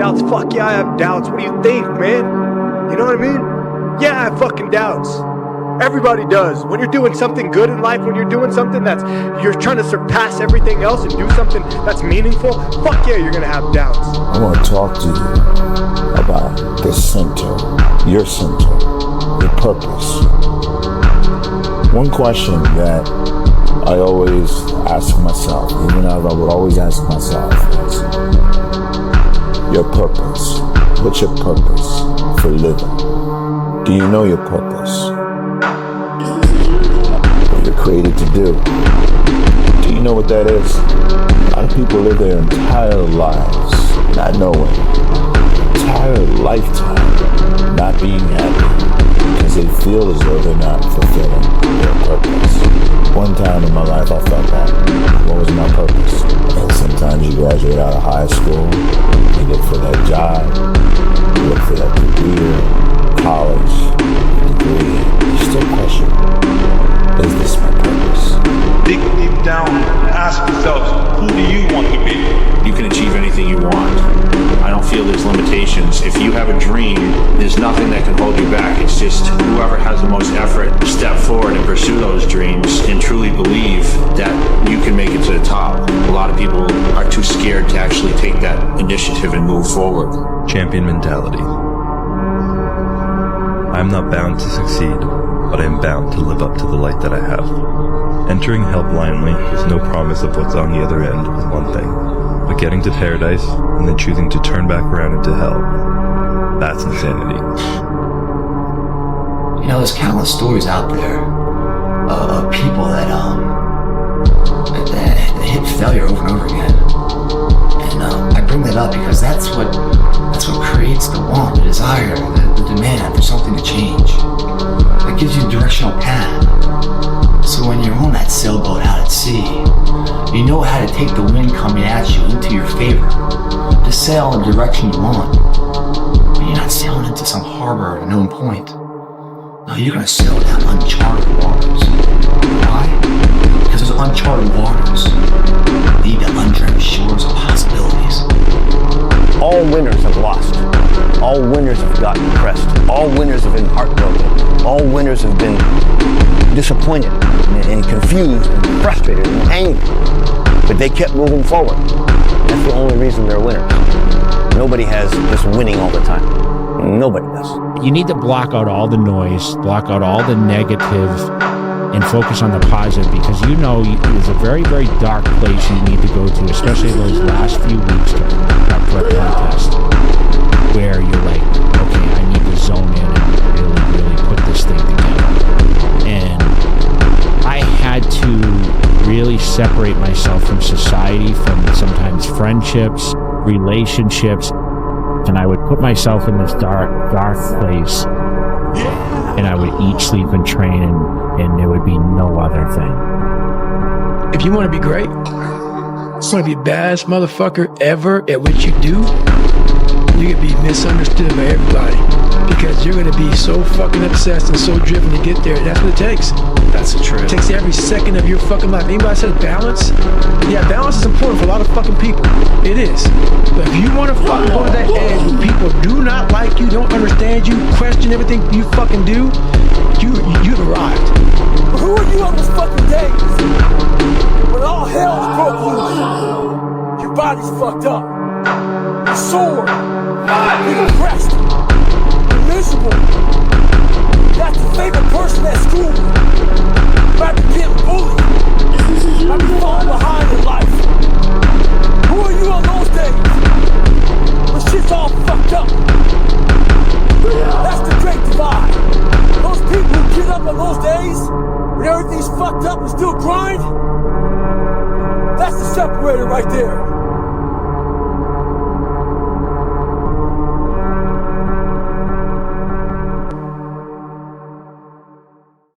doubts. Fuck yeah, I have doubts. What do you think, man? You know what I mean? Yeah, I have fucking doubts. Everybody does. When you're doing something good in life, when you're doing something you're trying to surpass everything else and do something that's meaningful, fuck yeah, you're gonna have doubts. I want to talk to you about the center, your purpose. One question that I always ask myself, even I would always ask myself, is your purpose. What's your purpose for living? Do you know your purpose? What you're created to do. Do you know what that is? A lot of people live their entire lives not knowing, entire lifetime not being happy because they feel as though they're not fulfilling their purpose. One time in my life I felt that. What was my purpose? And sometimes you graduate out of high school, you look for that job, you look for that career, college, degree, you still question, is this my purpose? Dig deep down and ask yourself, who do you want to be? You can achieve anything you want. I don't feel there's limitations. If you have a dream, there's nothing that can hold you back. It's just whoever has the most effort to step forward and pursue those dreams and truly believe that you can make it to the top. A lot of people are too scared to actually take that initiative and move forward. Champion mentality. I am not bound to succeed, but I am bound to live up to the light that I have. Entering hell blindly with no promise of what's on the other end is one thing, but getting to paradise and then choosing to turn back around into hell, that's insanity. You know, there's countless stories out there of people that hit failure over and over again. And I bring that up because that's what creates the want, the desire, the demand for something to change. That gives you a directional path. So when you're on that sailboat out at sea, you know how to take the wind coming at you into your favor, to sail in the direction you want. But you're not sailing into some harbor at a known point. No, you're gonna sail down uncharted waters. Why? Because those uncharted waters lead to undreamed shores of possibilities. All winners have lost. All winners have gotten depressed. All winners have been heartbroken. All winners have been disappointed and confused and frustrated and angry. But they kept moving forward. That's the only reason they're winners. Nobody has just winning all the time. Nobody does. You need to block out all the noise, block out all the negative, and focus on the positive, because you know there's a very, very dark place you need to go to, especially those last few weeks to prep for a contest, where you're like, okay, I need to zone in and really, really put this thing together. And I had to really separate myself from society, from sometimes friendships, relationships, and I would put myself in this dark place, and I would eat, sleep, and train, and there would be no other thing. If you want to be great, you want to be the baddest motherfucker ever at what you do, you're going to be misunderstood by everybody, because you're going to be so fucking obsessed and so driven to get there. That's what it takes. That's the truth. It takes every second of your fucking life. Anybody says balance? Yeah, balance is important for a lot of fucking people. It is. But if you want to fucking go to that edge where people do not like you, don't understand you, question everything you fucking do, you've arrived. But who are you on those fucking days when all hell's broke loose? Your body's fucked up. You're sore. You're depressed. You're miserable. You got your favorite person at school. You might be getting bullied. You might be falling behind in life. Who are you on those days when shit's all fucked up? That's the great divide. Those people who get up on those days when everything's fucked up and still grind, that's the separator right there.